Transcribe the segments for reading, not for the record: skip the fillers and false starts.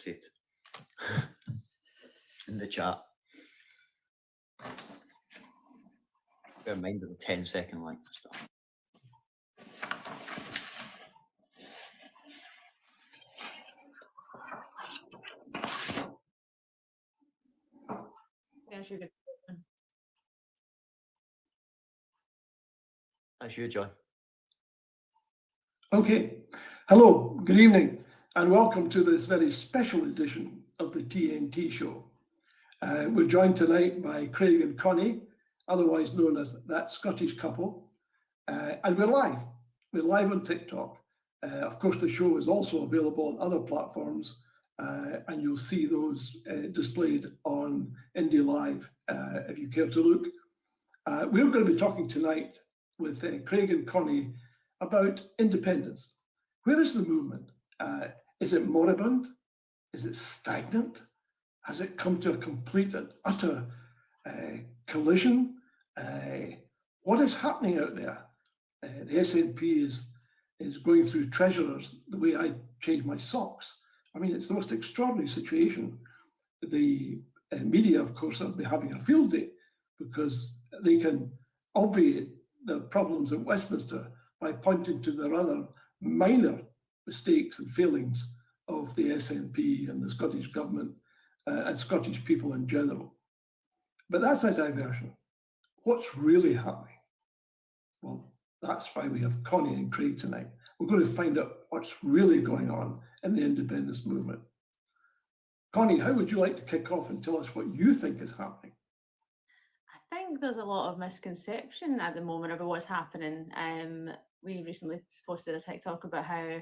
posted in the chat. Bear in mind of the 10-second length stuff. That's you, John. Okay. Hello, good evening, and welcome to this very special edition of the TNT Show. We're joined tonight by Craig and Connie, otherwise known as That Scottish Couple, and we're live. We're live on TikTok. Of course, the show is also available on other platforms, and you'll see those displayed on Indie Live if you care to look. We're going to be talking tonight with Craig and Connie about independence. Where is the movement? Is it moribund? Is it stagnant? Has it come to a complete and utter collision? What is happening out there? The SNP is going through treasurers the way I change my socks. I mean, it's the most extraordinary situation. The media, of course, will be having a field day because they can obviate the problems at Westminster by pointing to the rather minor mistakes and failings of the SNP and the Scottish government and Scottish people in general. But that's a diversion. What's really happening? Well, that's why we have Connie and Craig tonight. We're going to find out what's really going on in the independence movement. Connie, how would you like to kick off and tell us what you think is happening? I think there's a lot of misconception at the moment about what's happening. We recently posted a TikTok about how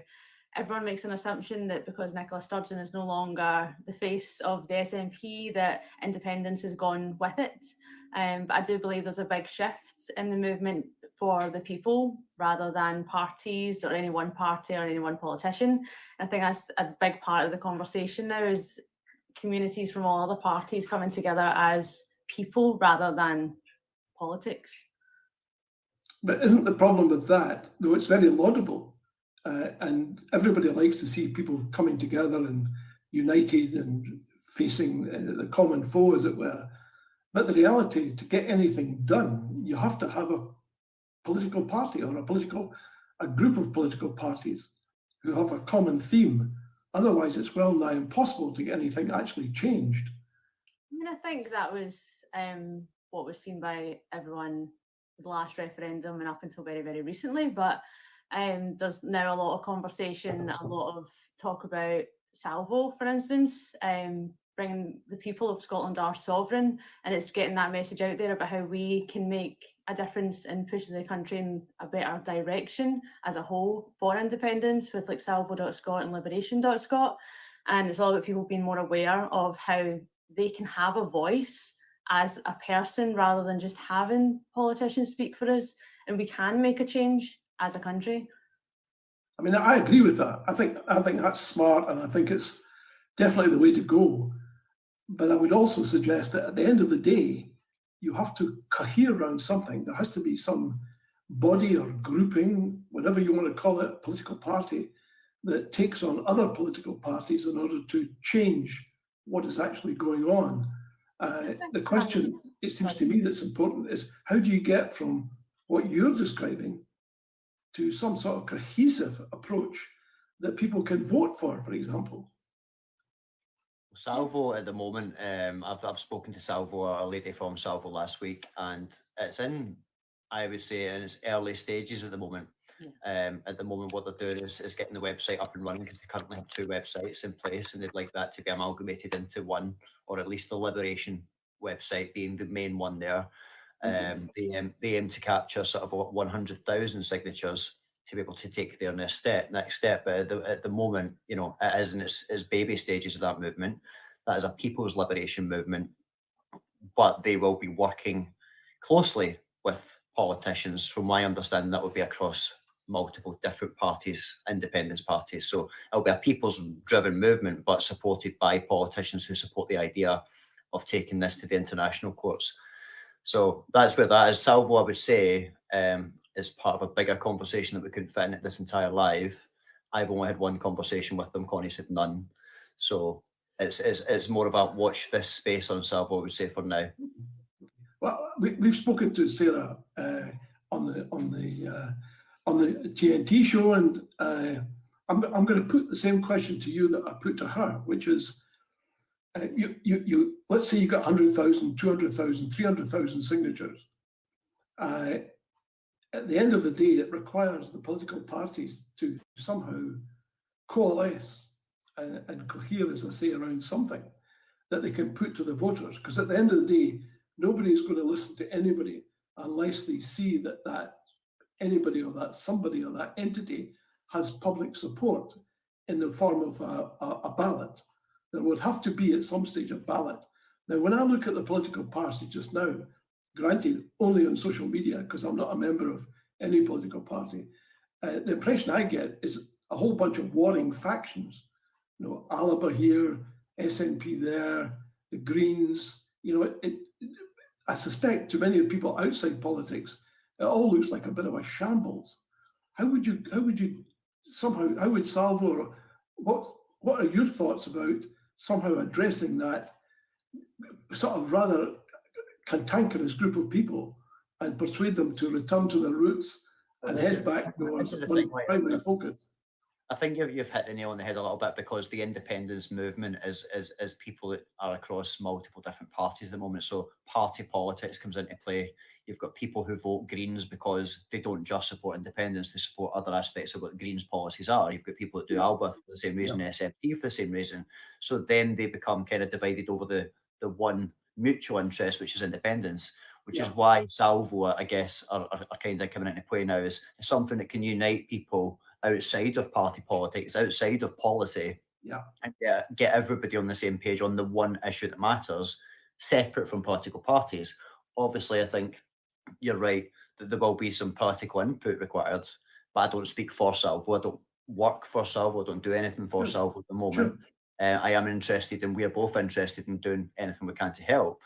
everyone makes an assumption that because Nicola Sturgeon is no longer the face of the SNP, that independence has gone with it. But I do believe there's a big shift in the movement for the people rather than parties or any one party or any one politician. I think that's a big part of the conversation now is communities from all other parties coming together as people rather than politics. But isn't the problem with that, though it's very laudable, and everybody likes to see people coming together and united and facing the common foe, as it were. But the reality, to get anything done, you have to have a political party or a group of political parties who have a common theme. Otherwise, it's well nigh impossible to get anything actually changed. I mean, I think that was what was seen by everyone the last referendum and up until very, very recently. But there's now a lot of conversation, a lot of talk about Salvo, for instance, bringing the people of Scotland are sovereign, and it's getting that message out there about how we can make a difference and push the country in a better direction as a whole for independence with like salvo.scot and liberation.scot. And it's all about people being more aware of how they can have a voice as a person rather than just having politicians speak for us, and we can make a change as a country. I mean, I agree with that. I think that's smart, and I think it's definitely the way to go. But I would also suggest that at the end of the day, you have to cohere around something. There has to be some body or grouping, whatever you want to call it, a political party that takes on other political parties in order to change what is actually going on. The question, it seems to me, that's important is how do you get from what you're describing to some sort of cohesive approach that people can vote for example? Salvo at the moment, I've spoken to Salvo, a lady from Salvo last week, and it's in, I would say, in its early stages at the moment. At the moment, what they're doing is getting the website up and running because they currently have 2 websites in place, and they'd like that to be amalgamated into one, or at least the Liberation website being the main one there. They aim to capture sort of 100,000 signatures to be able to take their next step. But at the moment, you know, it is in its baby stages of that movement. That is a people's liberation movement, but they will be working closely with politicians. From my understanding, that would be across multiple different parties, independence parties. So it'll be a people's driven movement, but supported by politicians who support the idea of taking this to the international courts. So that's where that is. Salvo, I would say, is part of a bigger conversation that we couldn't fit in this entire live. I've only had one conversation with them. Connie said none. So it's more about watch this space on Salvo, I would say, for now. Well, we've spoken to Sarah on the TNT show, and I'm going to put the same question to you that I put to her, which is, you let's say you got 100,000, 200,000, 300,000 signatures. At the end of the day, it requires the political parties to somehow coalesce and cohere, as I say, around something that they can put to the voters. Because at the end of the day, nobody is going to listen to anybody unless they see that anybody or that somebody or that entity has public support in the form of a ballot. There would have to be at some stage a ballot. Now, when I look at the political parties just now, granted only on social media, because I'm not a member of any political party, the impression I get is a whole bunch of warring factions. You know, Alaba here, SNP there, the Greens. You know, I suspect to many of the people outside politics, it all looks like a bit of a shambles. How would Salvo, what are your thoughts about somehow addressing that sort of rather cantankerous group of people and persuade them to return to their roots and head back towards primary focus? I think you've hit the nail on the head a little bit, because the independence movement is people that are across multiple different parties at the moment. So party politics comes into play. You've got people who vote Greens because they don't just support independence, they support other aspects of what Greens policies are. You've got people that do ALBA for the same reason, SFP for the same reason. So then they become kind of divided over the one mutual interest, which is independence, which is why Salvo, I guess, are kind of coming into play now as something that can unite people outside of party politics, outside of policy, and get everybody on the same page on the one issue that matters, separate from political parties. Obviously, I think you're right that there will be some political input required, but I don't speak for Salvo. I don't work for Salvo. I don't do anything for Salvo at the moment. I am interested, and we are both interested in doing anything we can to help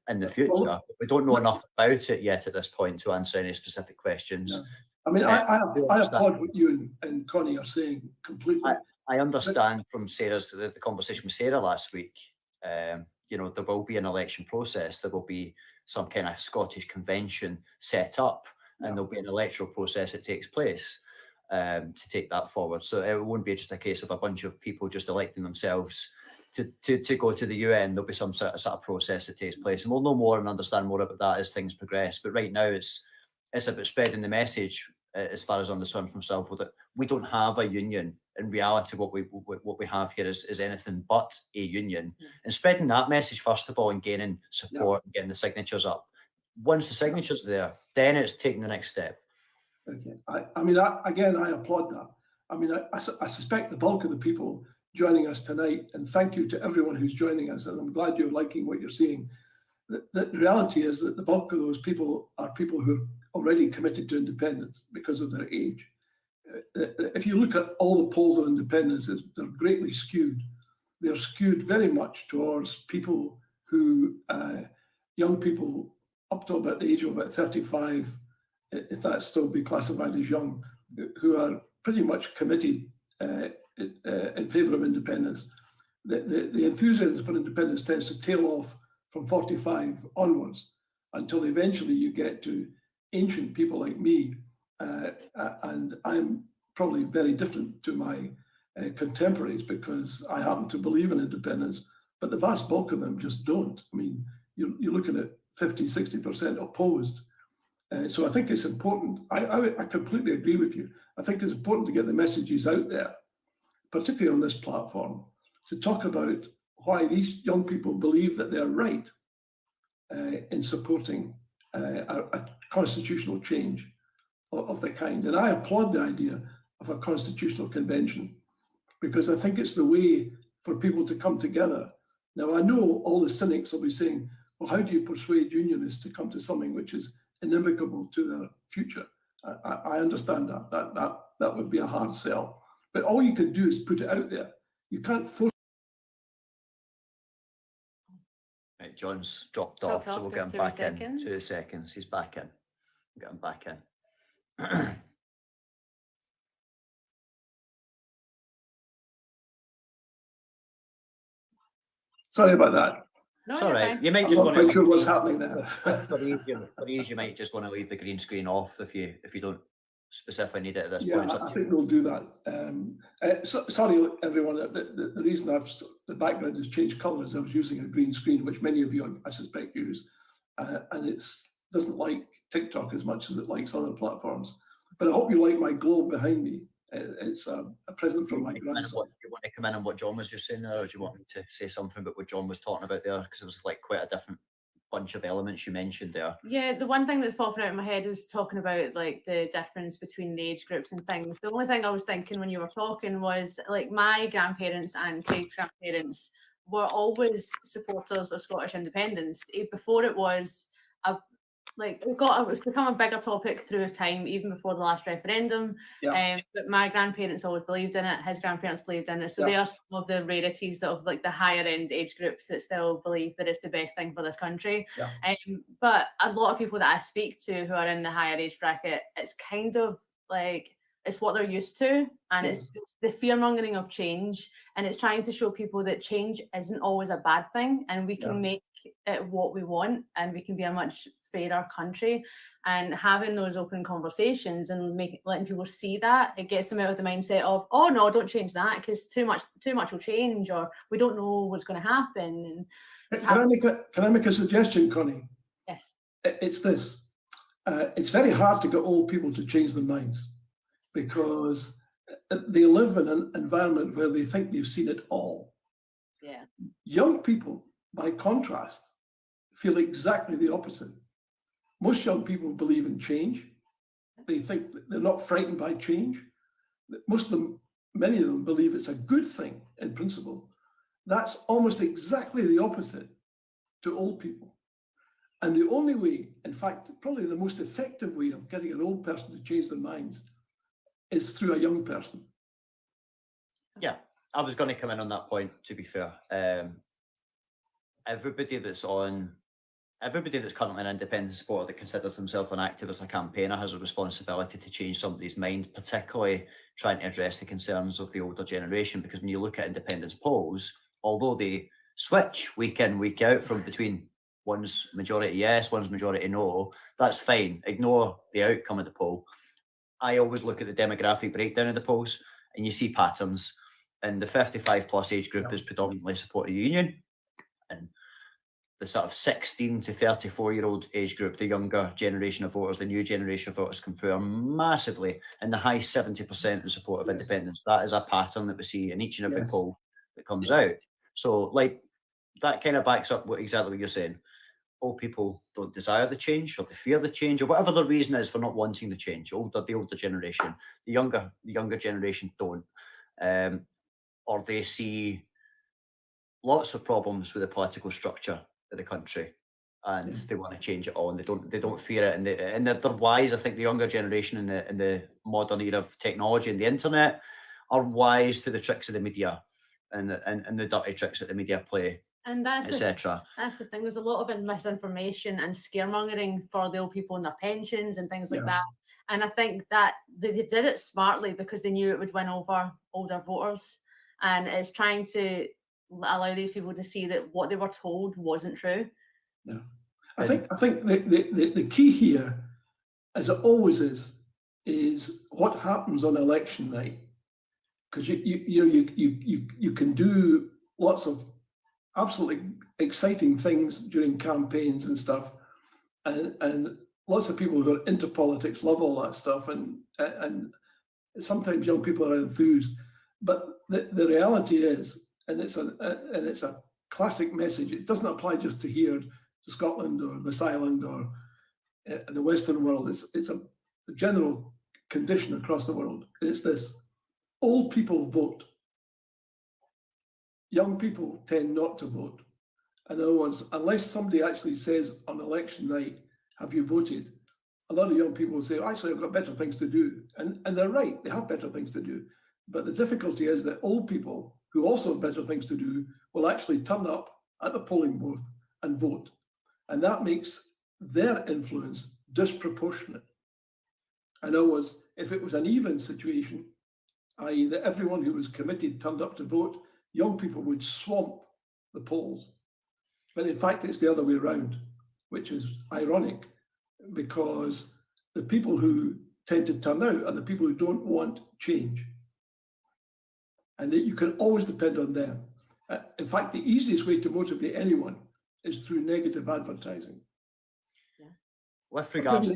in the future. Well, we don't know enough about it yet at this point to answer any specific questions. I mean, I applaud what you and Connie are saying completely. I understand from Sarah's the conversation with Sarah last week. You know, there will be an election process. There will be some kind of Scottish convention set up, and there'll be an electoral process that takes place to take that forward. So it won't be just a case of a bunch of people just electing themselves to go to the UN. There'll be some sort of process that takes place, and we'll know more and understand more about that as things progress. But right now, it's about spreading the message, as far as I understand from Salvo, that we don't have a union. In reality, what we have here is anything but a union, and spreading that message first of all, and gaining support, and getting the signatures up. Once the signatures are there, then it's taking the next step. Okay, I mean, I applaud that. I mean, I suspect the bulk of the people joining us tonight, and thank you to everyone who's joining us, and I'm glad you're liking what you're seeing. The reality is that the bulk of those people are people who are already committed to independence because of their age. If you look at all the polls on independence, they're greatly skewed. They're skewed very much towards people who, young people up to about the age of about 35, if that still be classified as young, who are pretty much committed in favour of independence. The enthusiasm for independence tends to tail off from 45 onwards until eventually you get to ancient people like me, and I'm probably very different to my contemporaries because I happen to believe in independence, but the vast bulk of them just don't. I mean, you're looking at 50, 60% opposed. So I think it's important. I completely agree with you. I think it's important to get the messages out there, particularly on this platform, to talk about why these young people believe that they're right in supporting a constitutional change of the kind. And I applaud the idea of a constitutional convention because I think it's the way for people to come together. Now, I know all the cynics will be saying, well, how do you persuade unionists to come to something which is inimical to their future? I understand that would be a hard sell. But all you can do is put it out there. You can't force. Right, John's dropped off, so we'll get him back in. 2 seconds. He's back in. We'll get him back in. Sorry about that. No, It's all you're right. fine. You might I'm just not want quite to. sure what's happening there. For these, you might just want to leave the green screen off if you don't specifically need it at this Yeah, point. It's up I to think you. we'll do that. Sorry, everyone. The reason the background has changed colour is I was using a green screen, which many of you, I suspect, use, and it doesn't like TikTok as much as it likes other platforms. But I hope you like my globe behind me. It's a present from my grandson. You want to come in on what John was just saying there, or do you want me to say something about what John was talking about there? Because it was like quite a different bunch of elements you mentioned there. Yeah, the one thing that's popping out in my head was talking about like the difference between the age groups and things. The only thing I was thinking when you were talking was like my grandparents and Craig's grandparents were always supporters of Scottish independence. Before it was a it's become a bigger topic through time, even before the last referendum. Yeah. But my grandparents always believed in it. His grandparents believed in it. So they are some of the rarities of like the higher end age groups that still believe that it's the best thing for this country. Yeah. But a lot of people that I speak to who are in the higher age bracket, it's kind of like it's what they're used to, and Yes. it's the fear mongering of change, and it's trying to show people that change isn't always a bad thing, and we can make it what we want, and we can be a much fairer country. And having those open conversations and letting people see that, it gets them out of the mindset of, oh no, don't change that because too much will change, or we don't know what's going to happen. And can I make a suggestion, Connie? yes, It's this. It's very hard to get old people to change their minds because they live in an environment where they think they've seen it all. Yeah. Young people, by contrast, feel exactly the opposite. Most young people believe in change. They think that they're not frightened by change. Many of them believe it's a good thing in principle. That's almost exactly the opposite to old people. And the only way, in fact, probably the most effective way of getting an old person to change their minds is through a young person. Yeah, I was going to come in on that point, to be fair. Everybody that's currently an independent supporter that considers themselves an activist or campaigner has a responsibility to change somebody's mind, particularly trying to address the concerns of the older generation. Because when you look at independence polls, although they switch week in, week out from between one's majority yes, one's majority no, that's fine. Ignore the outcome of the poll. I always look at the demographic breakdown of the polls, and you see patterns. And the 55 plus age group is predominantly support a union, and the sort of 16 to 34-year-old age group, the younger generation of voters, the new generation of voters, confirm massively in the high 70% in support of independence. That is a pattern that we see in each and every poll that comes out. So, like, that kind of backs up exactly what you're saying. Old people don't desire the change, or they fear the change, or whatever the reason is for not wanting the change. The older generation, the younger generation don't, or they see lots of problems with the political structure of the country, and they want to change it all, and they don't fear it, and they're wise. I think the younger generation in the modern era of technology and the internet are wise to the tricks of the media and the dirty tricks that the media play. And that's etc. That's the thing. There's a lot of misinformation and scaremongering for the old people and their pensions and things like that. And I think that they did it smartly because they knew it would win over older voters. And it's trying to allow these people to see that what they were told wasn't true. Yeah, I think the key here, as it always is what happens on election night, because you can do lots of absolutely exciting things during campaigns and stuff, and lots of people who are into politics love all that stuff, and sometimes young people are enthused, but the reality is, and it's a classic message. It doesn't apply just to here, to Scotland or this island or the Western world. It's a general condition across the world. It's this: old people vote. Young people tend not to vote. In other words, unless somebody actually says on election night, have you voted? A lot of young people will say, actually, I've got better things to do. And they're right, they have better things to do. But the difficulty is that old people who also have better things to do will actually turn up at the polling booth and vote. And that makes their influence disproportionate. In other words, if it was an even situation, i.e. that everyone who was committed turned up to vote, young people would swamp the polls. But in fact, it's the other way around, which is ironic, because the people who tend to turn out are the people who don't want change. And that you can always depend on them. In fact, the easiest way to motivate anyone is through negative advertising. With regards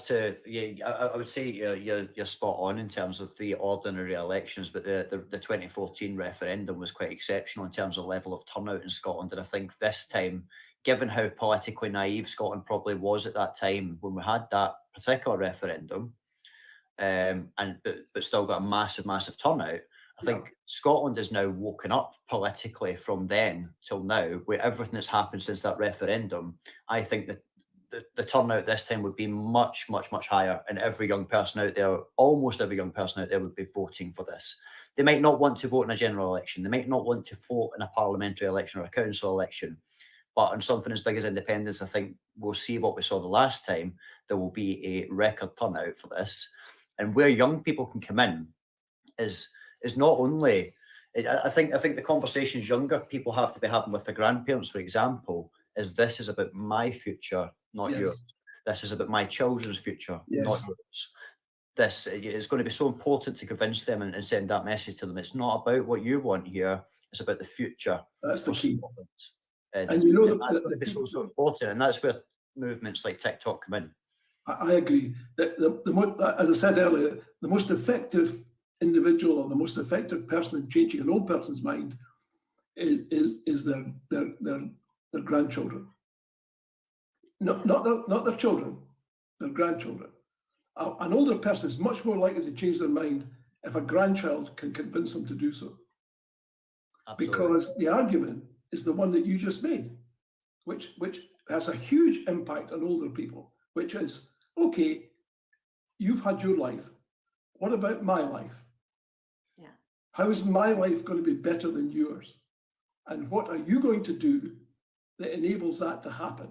to, yeah, I would say you're spot on in terms of the ordinary elections, but the 2014 referendum was quite exceptional in terms of level of turnout in Scotland. And I think this time, given how politically naive Scotland probably was at that time when we had that particular referendum, but still got a massive turnout. I think Scotland is now woken up politically from then till now, with everything that's happened since that referendum. I think that the turnout this time would be much higher, and every young person out there, almost every young person out there, would be voting for this. They might not want to vote in a general election, they might not want to vote in a parliamentary election or a council election, but on something as big as independence, I think we'll see what we saw the last time. There will be a record turnout for this, and where young people can come in is not only. I think the conversations younger people have to be having with their grandparents, for example, is this is about my future, not yours. This is about my children's future, not yours. This is going to be so important to convince them and send that message to them. It's not about what you want here, it's about the future. That's the key. And you know that's going to be so important, and that's where movements like TikTok come in. I agree. As I said earlier, the most effective individual or the most effective person in changing an old person's mind is their grandchildren. Not their children, their grandchildren. An older person is much more likely to change their mind if a grandchild can convince them to do so. Absolutely. Because the argument is the one that you just made, which has a huge impact on older people, which is, okay, you've had your life. What about my life? Yeah. How is my life going to be better than yours? And what are you going to do that enables that to happen?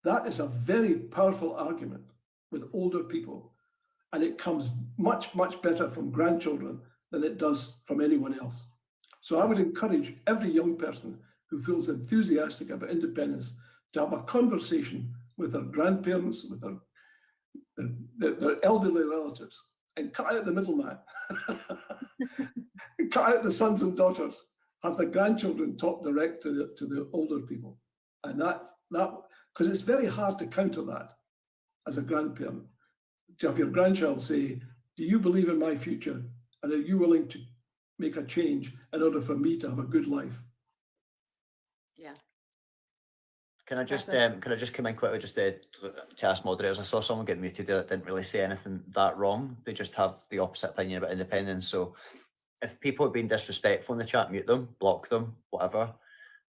That is a very powerful argument with older people. And it comes much better from grandchildren than it does from anyone else. So I would encourage every young person who feels enthusiastic about independence to have a conversation with their grandparents, with their elderly relatives, and cut out the middleman. Cut out the sons and daughters. Have the grandchildren talk direct to the older people. And that because it's very hard to counter that as a grandparent, to have your grandchild say, do you believe in my future? And are you willing to make a change in order for me to have a good life? Yeah. Can I just come in quickly just to ask moderators? I saw someone get muted there that didn't really say anything that wrong. They just have the opposite opinion about independence. So if people have been disrespectful in the chat, mute them, block them, whatever.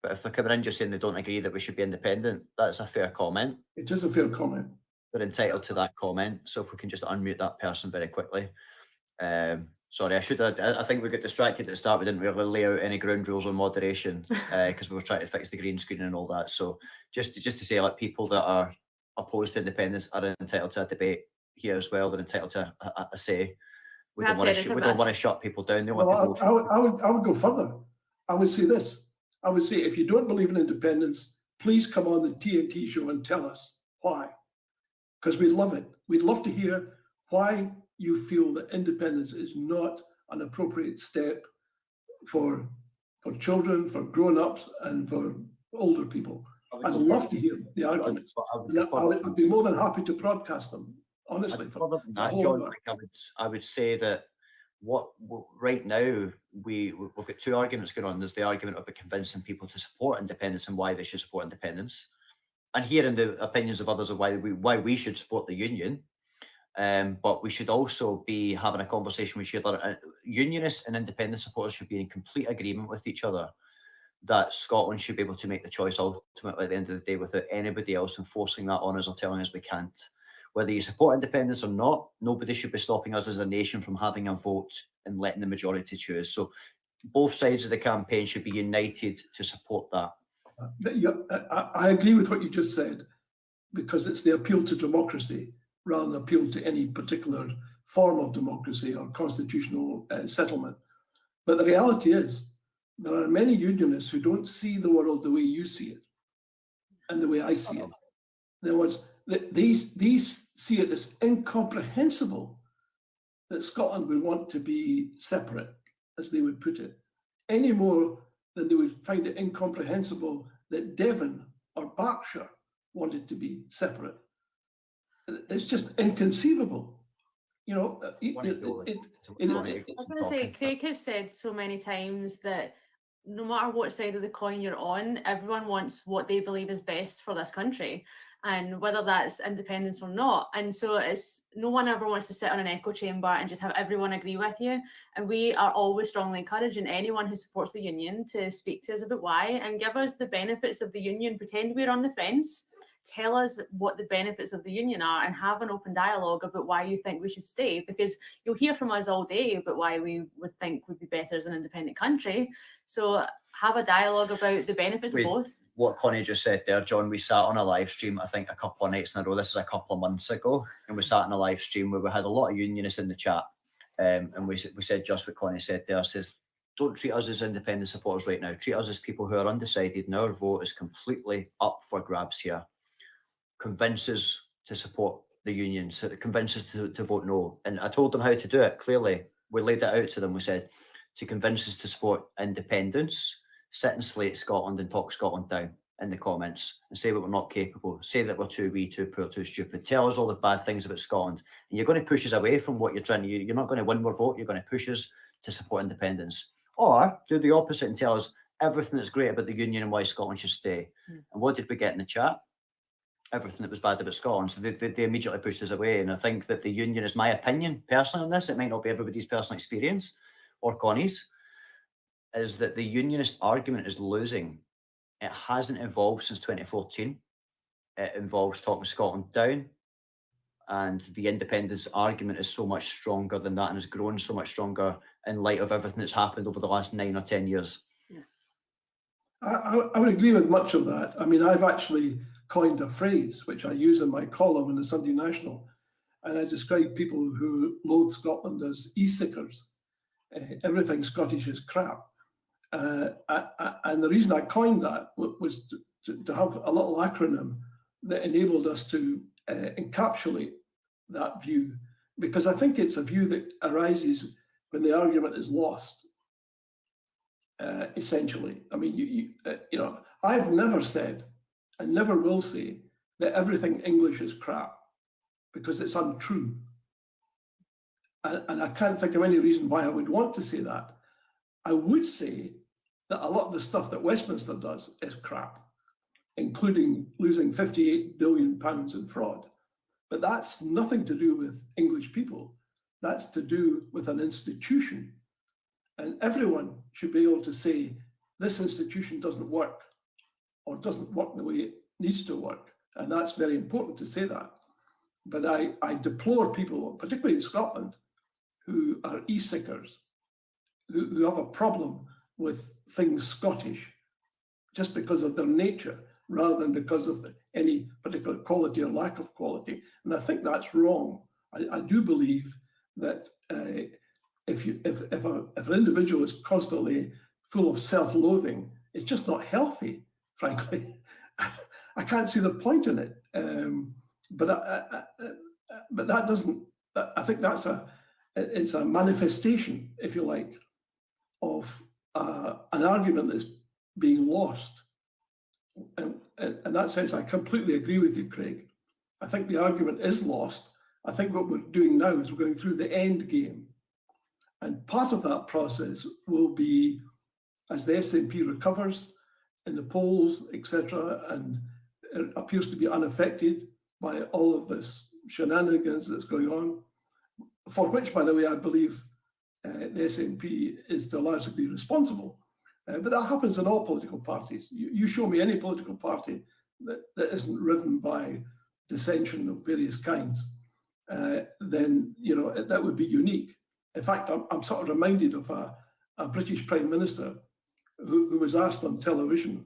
But if they're coming in just saying they don't agree that we should be independent, that's a fair comment. It is a fair comment. They're entitled to that comment. So if we can just unmute that person very quickly. Sorry, I think we got distracted at the start. We didn't really lay out any ground rules on moderation because we were trying to fix the green screen and all that. So just to say, like, people that are opposed to independence are entitled to a debate here as well. They're entitled to a say. We don't want to shut people down. I would go further. I would say this. I would say, if you don't believe in independence, please come on the TNT show and tell us why. Because we'd love it. We'd love to hear why you feel that independence is not an appropriate step for children, for grown-ups, and for older people. I'd love to hear the arguments. I'd be more than happy to broadcast them, honestly. John, I would say that right now we've got two arguments going on. There's the argument about convincing people to support independence and why they should support independence, and hearing the opinions of others of why we should support the union. But we should also be having a conversation with each other. Unionists and independent supporters should be in complete agreement with each other that Scotland should be able to make the choice ultimately at the end of the day without anybody else enforcing that on us or telling us we can't. Whether you support independence or not, nobody should be stopping us as a nation from having a vote and letting the majority choose. So both sides of the campaign should be united to support that. I agree with what you just said, because it's the appeal to democracy rather than appeal to any particular form of democracy or constitutional settlement. But the reality is there are many unionists who don't see the world the way you see it and the way I see it. In other words, these see it as incomprehensible that Scotland would want to be separate, as they would put it, any more than they would find it incomprehensible that Devon or Berkshire wanted to be separate. It's just inconceivable. You know, I was going to say, Craig has said so many times that no matter what side of the coin you're on, everyone wants what they believe is best for this country, and whether that's independence or not. And so it's no one ever wants to sit on an echo chamber and just have everyone agree with you. And we are always strongly encouraging anyone who supports the union to speak to us about why and give us the benefits of the union. Pretend we're on the fence. Tell us what the benefits of the union are and have an open dialogue about why you think we should stay, because you'll hear from us all day about why we would think would be better as an independent country. So have a dialogue about the benefits of both. What Connie just said there, John, we sat on a live stream, I think a couple of nights in a row, this is a couple of months ago, and we sat on a live stream where we had a lot of unionists in the chat, and we said just what Connie said there, says, don't treat us as independent supporters right now, treat us as people who are undecided, and our vote is completely up for grabs here. Convince us to support the union, so convince us to vote no. And I told them how to do it. Clearly, we laid it out to them. We said, to convince us to support independence, sit and slate Scotland and talk Scotland down in the comments and say that we're not capable, say that we're too wee, too poor, too stupid, tell us all the bad things about Scotland. And you're going to push us away from what you're trying to, you're not going to win more vote, you're going to push us to support independence. Or do the opposite and tell us everything that's great about the union and why Scotland should stay. And what did we get in the chat? Everything that was bad about Scotland. So they immediately pushed us away. And I think that the union is my opinion personally on this. It might not be everybody's personal experience or Connie's, is that the unionist argument is losing. It hasn't evolved since 2014. It involves talking Scotland down. And the independence argument is so much stronger than that and has grown so much stronger in light of everything that's happened over the last 9 or 10 years. I would agree with much of that. I mean, I've actually coined a phrase which I use in my column in the Sunday National, and I describe people who loathe Scotland as e-sickers. Everything Scottish is crap. And the reason I coined that was to have a little acronym that enabled us to encapsulate that view, because I think it's a view that arises when the argument is lost. Essentially, I mean, you know, I've never said and never will say that everything English is crap, because it's untrue. And I can't think of any reason why I would want to say that. I would say that a lot of the stuff that Westminster does is crap, including losing £58 billion in fraud. But that's nothing to do with English people. That's to do with an institution. And everyone should be able to say, this institution doesn't work or doesn't work the way it needs to work. And that's very important to say that. But I deplore people, particularly in Scotland, who are e-sickers, who have a problem with things Scottish just because of their nature, rather than because of any particular quality or lack of quality. And I think that's wrong. I do believe that if an individual is constantly full of self-loathing, it's just not healthy, frankly. I can't see the point in it. But that doesn't. I think it's a manifestation, if you like, of an argument that's being lost. And in that sense, I completely agree with you, Craig. I think the argument is lost. I think what we're doing now is we're going through the end game. And part of that process will be, as the SNP recovers in the polls, etc., and it appears to be unaffected by all of this shenanigans that's going on, for which, by the way, I believe the SNP is to a large degree responsible. But that happens in all political parties. You show me any political party that isn't riven by dissension of various kinds, then that would be unique. In fact, I'm sort of reminded of a British Prime Minister who was asked on television,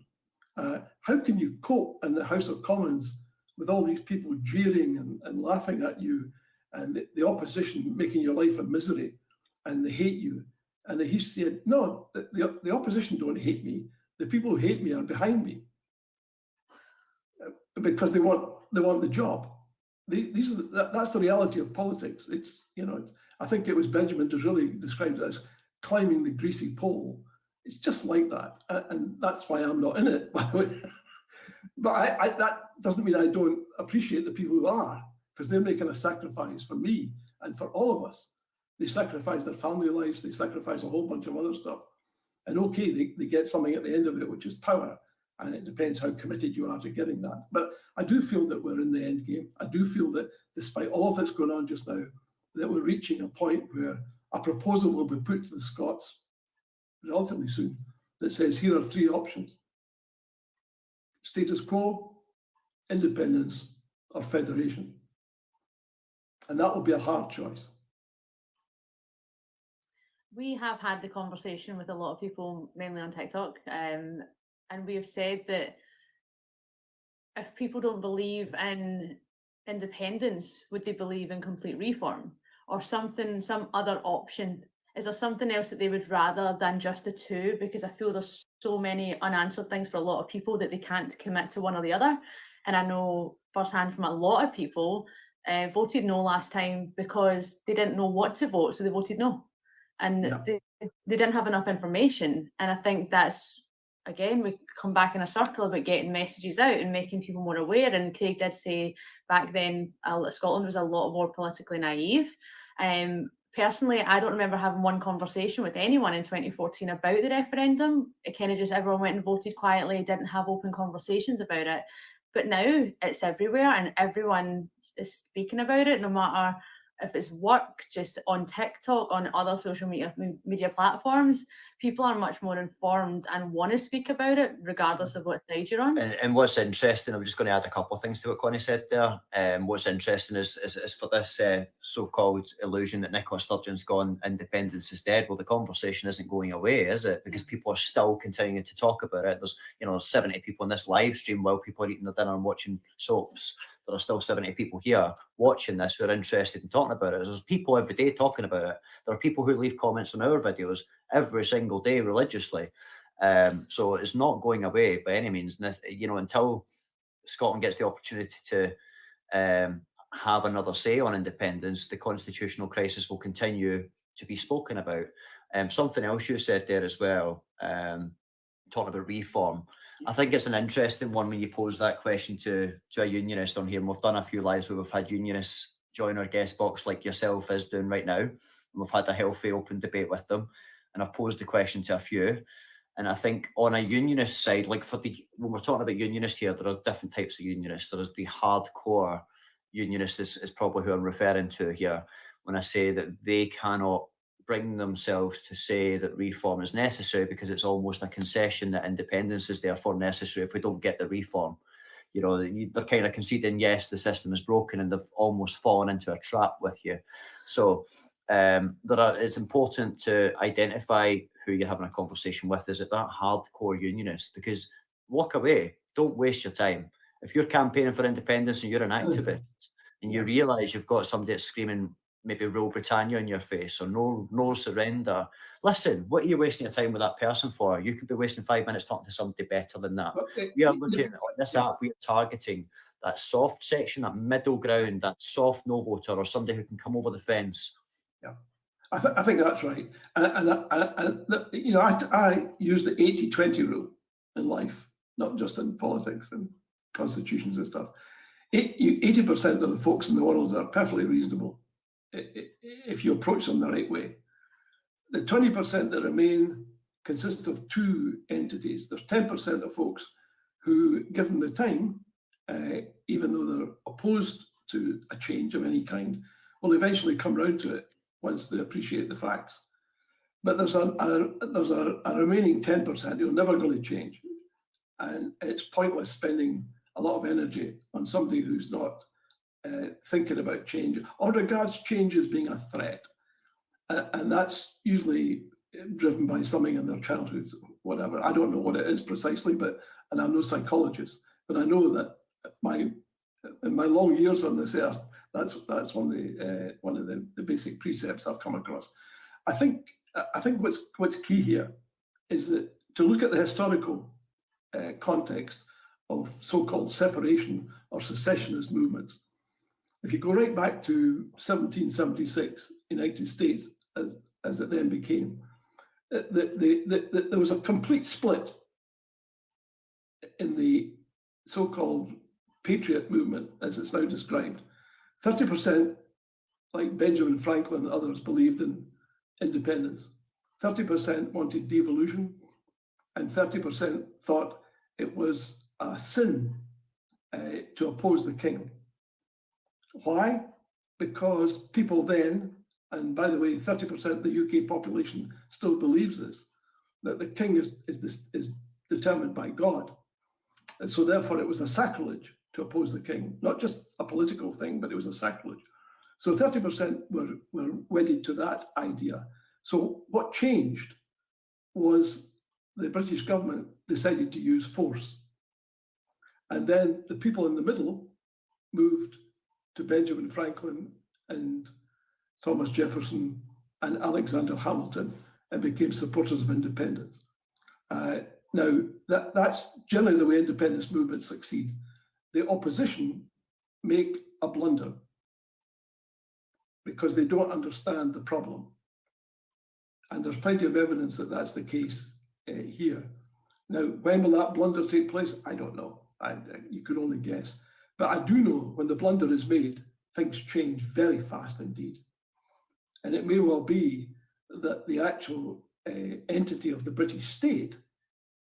how can you cope in the House of Commons with all these people jeering and laughing at you, and the opposition making your life a misery, and they hate you, And he said, no, the opposition don't hate me. The people who hate me are behind me because they want the job. That's the reality of politics. It's, I think it was Benjamin Disraeli described it as climbing the greasy pole. It's just like that. And that's why I'm not in it, by the way. But that doesn't mean I don't appreciate the people who are, because they're making a sacrifice for me and for all of us. They sacrifice their family lives, they sacrifice a whole bunch of other stuff. And okay, they get something at the end of it, which is power. And it depends how committed you are to getting that. But I do feel that we're in the end game. I do feel that despite all of this going on just now, that we're reaching a point where a proposal will be put to the Scots relatively soon that says, here are three options: status quo, independence, or federation. And that will be a hard choice. We have had the conversation with a lot of people, mainly on TikTok, and we have said that if people don't believe in independence, would they believe in complete reform or something, some other option? Is there something else that they would rather than just the two? Because I feel there's so many unanswered things for a lot of people that they can't commit to one or the other. And I know firsthand from a lot of people voted no last time because they didn't know what to vote, so they voted no. And they didn't have enough information. And I think that's, again, we come back in a circle about getting messages out and making people more aware. And Craig did say back then Scotland was a lot more politically naive. Personally, I don't remember having one conversation with anyone in 2014 about the referendum. It kind of just everyone went and voted quietly, didn't have open conversations about it. But now it's everywhere and everyone is speaking about it, no matter if it's work, just on TikTok, on other social media platforms. People are much more informed and want to speak about it, regardless of what side you're on. And what's interesting, I'm just going to add a couple of things to what Connie said there. What's interesting is for this so-called illusion that Nicola Sturgeon's gone, independence is dead. Well, the conversation isn't going away, is it? Because people are still continuing to talk about it. There's 70 people in this live stream while people are eating their dinner and watching soaps. There are still 70 people here watching this who are interested in talking about it. There's people every day talking about it. There are people who leave comments on our videos every single day religiously. So it's not going away by any means. Until Scotland gets the opportunity to have another say on independence, the constitutional crisis will continue to be spoken about. Something else you said there as well, talking about reform. I think it's an interesting one when you pose that question to a unionist on here. And we've done a few lives where we've had unionists join our guest box like yourself is doing right now. And we've had a healthy, open debate with them. And I've posed the question to a few. And I think on a unionist side, like when we're talking about unionists here, there are different types of unionists. There is the hardcore unionist is probably who I'm referring to here when I say that they cannot bring themselves to say that reform is necessary because it's almost a concession that independence is therefore necessary if we don't get the reform. They're kind of conceding, yes, the system is broken, and they've almost fallen into a trap with you. So it's important to identify who you're having a conversation with. Is it that hardcore unionist? Because walk away, don't waste your time. If you're campaigning for independence and you're an activist and you realise you've got somebody that's screaming maybe Rule Britannia in your face or no surrender, listen, what are you wasting your time with that person for? You could be wasting 5 minutes talking to somebody better than that. We are looking at this app, we are targeting that soft section, that middle ground, that soft no voter or somebody who can come over the fence. Yeah, I think that's right. And I use the 80-20 rule in life, not just in politics and constitutions and stuff. 80% of the folks in the world are perfectly reasonable if you approach them the right way. The 20% that remain consist of two entities. There's 10% of folks who, given the time, even though they're opposed to a change of any kind, will eventually come round to it once they appreciate the facts. But there's a remaining 10% who are never going to change. And it's pointless spending a lot of energy on somebody who's not thinking about change or regards change as being a threat. And that's usually driven by something in their childhood, whatever. I don't know what it is precisely, and I'm no psychologist, but I know that in my long years on this earth, that's one of the basic precepts I've come across. I think I think what's key here is that to look at the historical context of so-called separation or secessionist movements. If you go right back to 1776, United States, as it then became, there was a complete split in the so-called patriot movement, as it's now described. 30%, like Benjamin Franklin and others, believed in independence. 30% wanted devolution, and 30% thought it was a sin to oppose the king. Why? Because people then, and by the way, 30% of the UK population still believes this, that the king is determined by God. And so therefore it was a sacrilege to oppose the king, not just a political thing, but it was a sacrilege. So 30% were wedded to that idea. So what changed was the British government decided to use force. And then the people in the middle moved to Benjamin Franklin and Thomas Jefferson and Alexander Hamilton and became supporters of independence. Now, that's generally the way independence movements succeed. The opposition make a blunder because they don't understand the problem. And there's plenty of evidence that that's the case here. Now, when will that blunder take place? I don't know. You could only guess. But I do know when the blunder is made, things change very fast indeed. And it may well be that the actual entity of the British state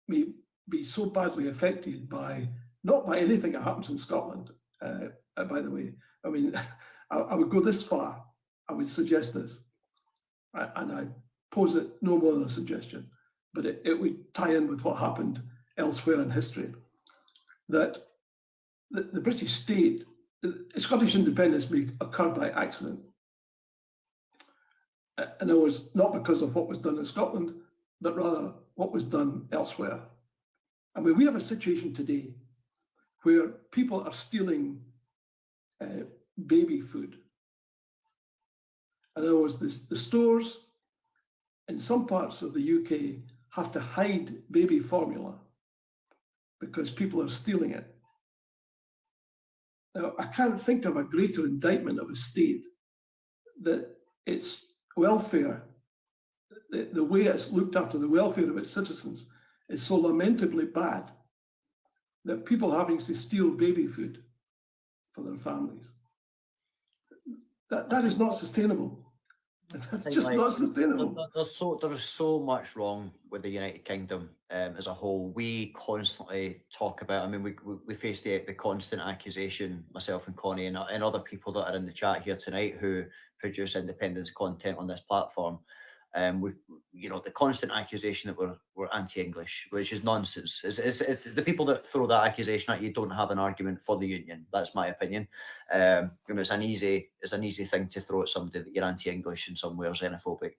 may be so badly affected by, not by anything that happens in Scotland, by the way. I mean, I would go this far. I would suggest this, and I pose it no more than a suggestion, but it would tie in with what happened elsewhere in history, that the British state, Scottish independence may occur by accident. In other words, not because of what was done in Scotland, but rather what was done elsewhere. I mean, we have a situation today where people are stealing baby food. In other words, the stores in some parts of the UK have to hide baby formula because people are stealing it. Now, I can't think of a greater indictment of a state that its welfare, the way it's looked after the welfare of its citizens is so lamentably bad that people are having to steal baby food for their families. That is not sustainable. That's just not sustainable. There is so much wrong with the United Kingdom as a whole. We constantly talk about, I mean, we face the constant accusation, myself and Connie and other people that are in the chat here tonight who produce independence content on this platform. The constant accusation that we're anti-English, which is nonsense. The people that throw that accusation at you don't have an argument for the union. That's my opinion. It's an easy thing to throw at somebody that you're anti-English and somewhere xenophobic.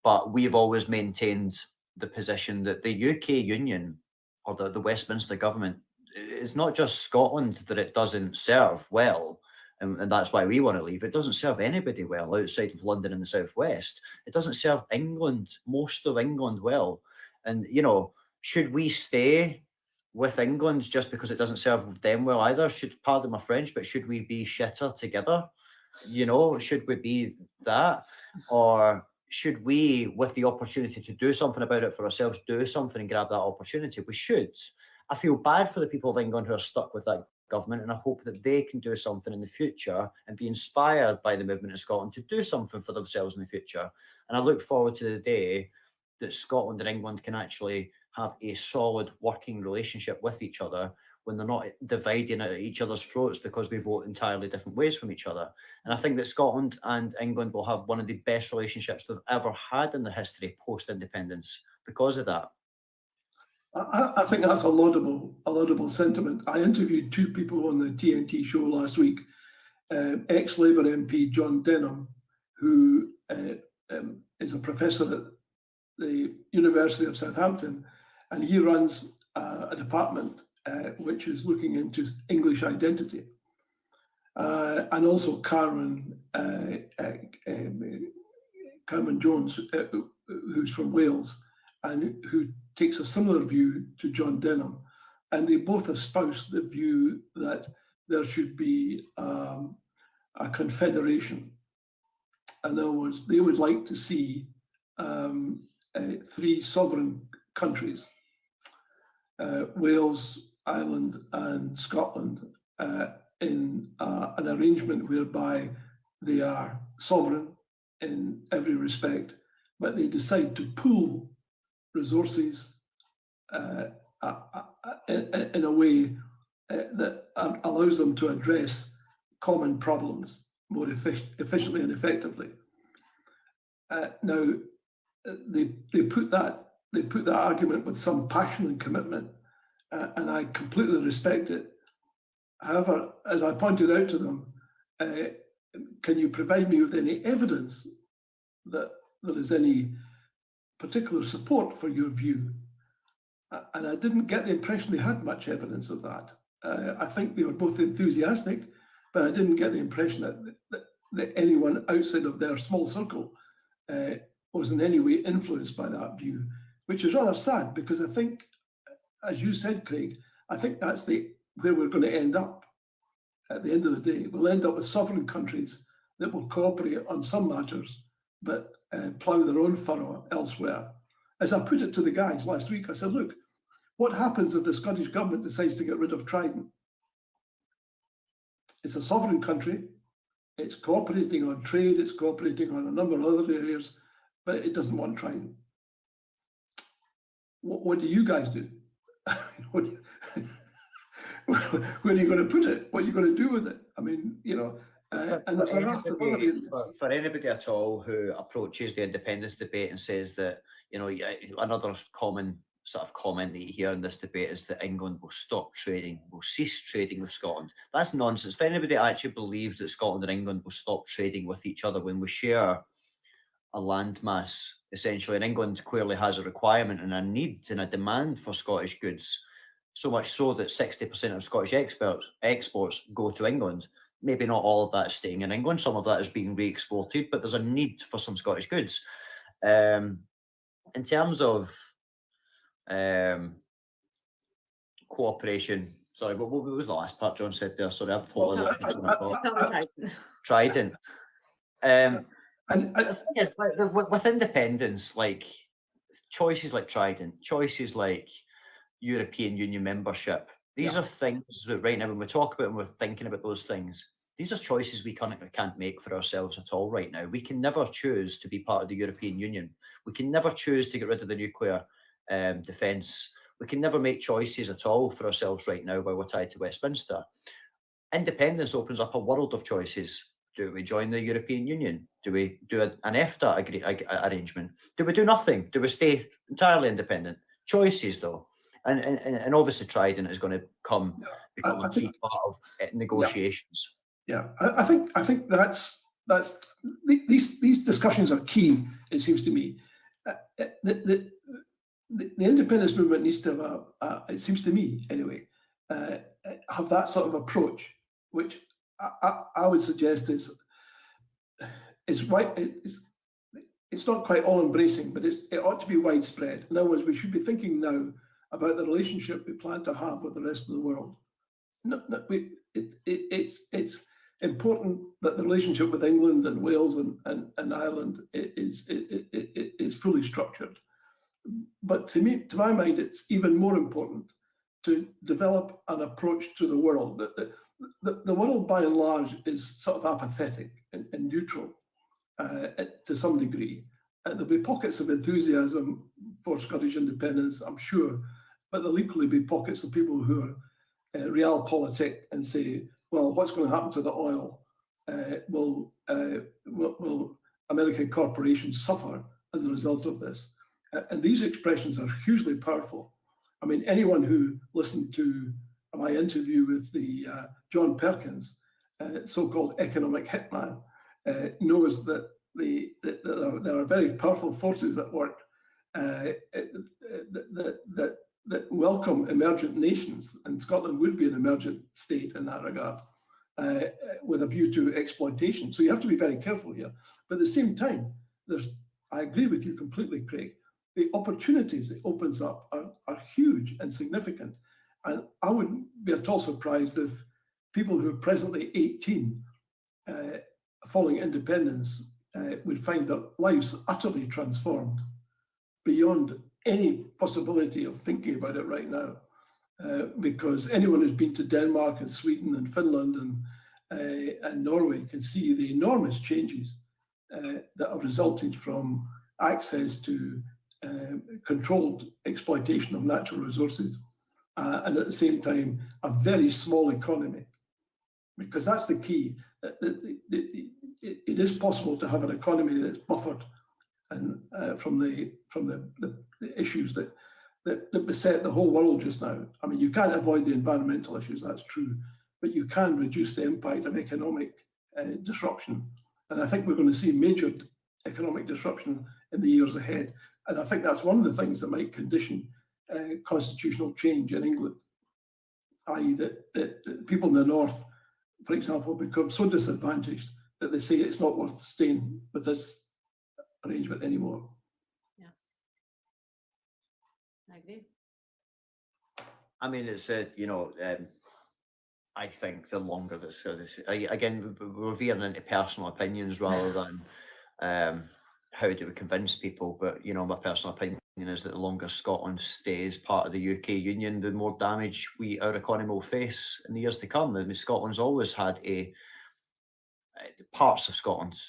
But we've always maintained the position that the UK union or the Westminster government is not just Scotland that it doesn't serve well. And that's why we want to leave. It doesn't serve anybody well outside of London and the southwest. It doesn't serve England, most of England, well. And, should we stay with England just because it doesn't serve them well either? Pardon my French, but should we be shitter together? Should we be that? Or should we, with the opportunity to do something about it for ourselves, do something and grab that opportunity? We should. I feel bad for the people of England who are stuck with that government, and I hope that they can do something in the future and be inspired by the movement in Scotland to do something for themselves in the future. And I look forward to the day that Scotland and England can actually have a solid working relationship with each other when they're not dividing at each other's throats because we vote entirely different ways from each other. And I think that Scotland and England will have one of the best relationships they've ever had in their history post-independence because of that. I think that's a laudable sentiment. I interviewed two people on the TNT show last week. Ex-Labour MP John Denham, who is a professor at the University of Southampton, and he runs a department which is looking into English identity. And also Carmen Jones, who's from Wales, and who takes a similar view to John Denham. And they both espouse the view that there should be a confederation. In other words, they would like to see 3 sovereign countries, Wales, Ireland, and Scotland, in an arrangement whereby they are sovereign in every respect, but they decide to pool resources in a way that allows them to address common problems more efficiently and effectively. Now, they put that argument with some passion and commitment, and I completely respect it. However, as I pointed out to them, can you provide me with any evidence that there is any particular support for your view? And I didn't get the impression they had much evidence of that. I think they were both enthusiastic, but I didn't get the impression that anyone outside of their small circle was in any way influenced by that view, which is rather sad, because I think, as you said, Craig, I think that's where we're going to end up. At the end of the day, we'll end up with sovereign countries that will cooperate on some matters, but plough their own furrow elsewhere. As I put it to the guys last week, I said, look, what happens if the Scottish government decides to get rid of Trident? It's a sovereign country. It's cooperating on trade. It's cooperating on a number of other areas, but it doesn't want Trident. What do you guys do? Where are you going to put it? What are you going to do with it? I mean, you know, and there's a raft of other areas. For anybody at all who approaches the independence debate and says that, you know, another common sort of comment that you hear in this debate is that England will stop trading, will cease trading with Scotland. That's nonsense. For anybody that actually believes that Scotland and England will stop trading with each other when we share a landmass, essentially, and England clearly has a requirement and a need and a demand for Scottish goods, so much so that 60% of Scottish exports go to England. Maybe not all of that is staying in England. Some of that is being re-exported, but there's a need for some Scottish goods. In terms of cooperation, sorry, what was the last part John said there? Sorry, I've totally lost Trident. The thing is, with independence, like choices like Trident, choices like European Union membership, these are things that right now when we talk about and we're thinking about those things, these are choices we can't make for ourselves at all right now. We can never choose to be part of the European Union. We can never choose to get rid of the nuclear defence. We can never make choices at all for ourselves right now while we're tied to Westminster. Independence opens up a world of choices. Do we join the European Union? Do we do an EFTA arrangement? Do we do nothing? Do we stay entirely independent? Choices, though. And obviously Trident is going to become a key part of negotiations. Yeah, I think that's these discussions are key. It seems to me. The independence movement needs to have it seems to me anyway, have that sort of approach, which I would suggest is right. It's not quite all embracing, but it ought to be widespread. In other words, we should be thinking now about the relationship we plan to have with the rest of the world. It's important that the relationship with England and Wales and Ireland is fully structured. But to my mind, it's even more important to develop an approach to the world. The world, by and large, is sort of apathetic and neutral to some degree. There'll be pockets of enthusiasm for Scottish independence, I'm sure, but there'll equally be pockets of people who are realpolitik and say, well, what's going to happen to the oil? Will American corporations suffer as a result of this? And these expressions are hugely powerful. I mean, anyone who listened to my interview with the John Perkins, so-called economic hitman, knows that there are very powerful forces at work that welcome emergent nations, and Scotland would be an emergent state in that regard, with a view to exploitation. So you have to be very careful here. But at the same time, there's I agree with you completely, Craig. The opportunities it opens up are huge and significant. And I wouldn't be at all surprised if people who are presently 18 following independence would find their lives utterly transformed beyond any possibility of thinking about it right now. Because anyone who's been to Denmark and Sweden and Finland and Norway can see the enormous changes that have resulted from access to controlled exploitation of natural resources, and at the same time, a very small economy. Because that's the key. It is possible to have an economy that's buffered and from the issues that beset the whole world just now. I mean, you can't avoid the environmental issues, that's true, but you can reduce the impact of economic disruption. And I think we're going to see major economic disruption in the years ahead. And I think that's one of the things that might condition constitutional change in England, i.e. that people in the north, for example, become so disadvantaged that they say it's not worth staying with this arrangement anymore. Yeah, I agree. I mean, it's I think the longer this again, we're veering into personal opinions rather than how do we convince people. But my personal opinion is that the longer Scotland stays part of the UK Union, the more damage our economy will face in the years to come. I mean, Scotland's always had parts of Scotland,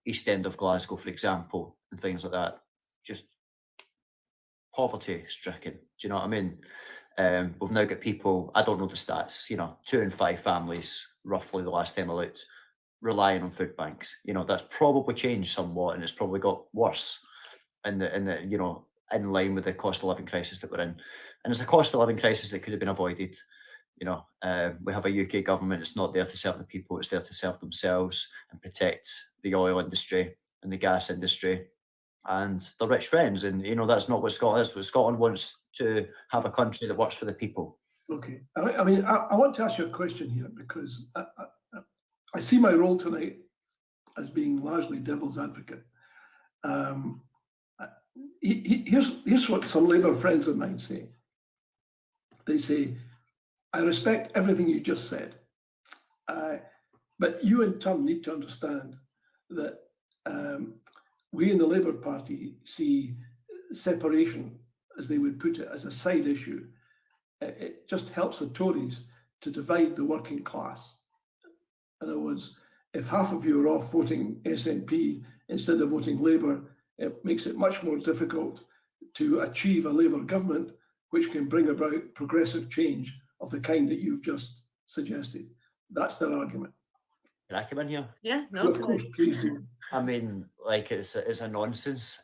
East End of Glasgow, for example, and things like that, just poverty stricken. Do you know what I mean? We've now got people, I don't know the stats, 2 in 5 families, roughly the last time I looked, relying on food banks. That's probably changed somewhat, and it's probably got worse in line with the cost of living crisis that we're in. And it's a cost of living crisis that could have been avoided. We have a UK government that's not there to serve the people, it's there to serve themselves and protect the oil industry and the gas industry and the rich friends. And that's not what Scotland is. What Scotland wants to have a country that works for the people. Okay. I mean, I want to ask you a question here, because I see my role tonight as being largely devil's advocate. Here's what some Labour friends of mine say. They say, I respect everything you just said, but you in turn need to understand that we in the Labour Party see separation, as they would put it, as a side issue. It just helps the Tories to divide the working class. In other words, if half of you are off voting SNP instead of voting Labour, it makes it much more difficult to achieve a Labour government which can bring about progressive change of the kind that you've just suggested. That's their argument. Can I come in here? Yeah, So of course, please do. I mean, it's a nonsense.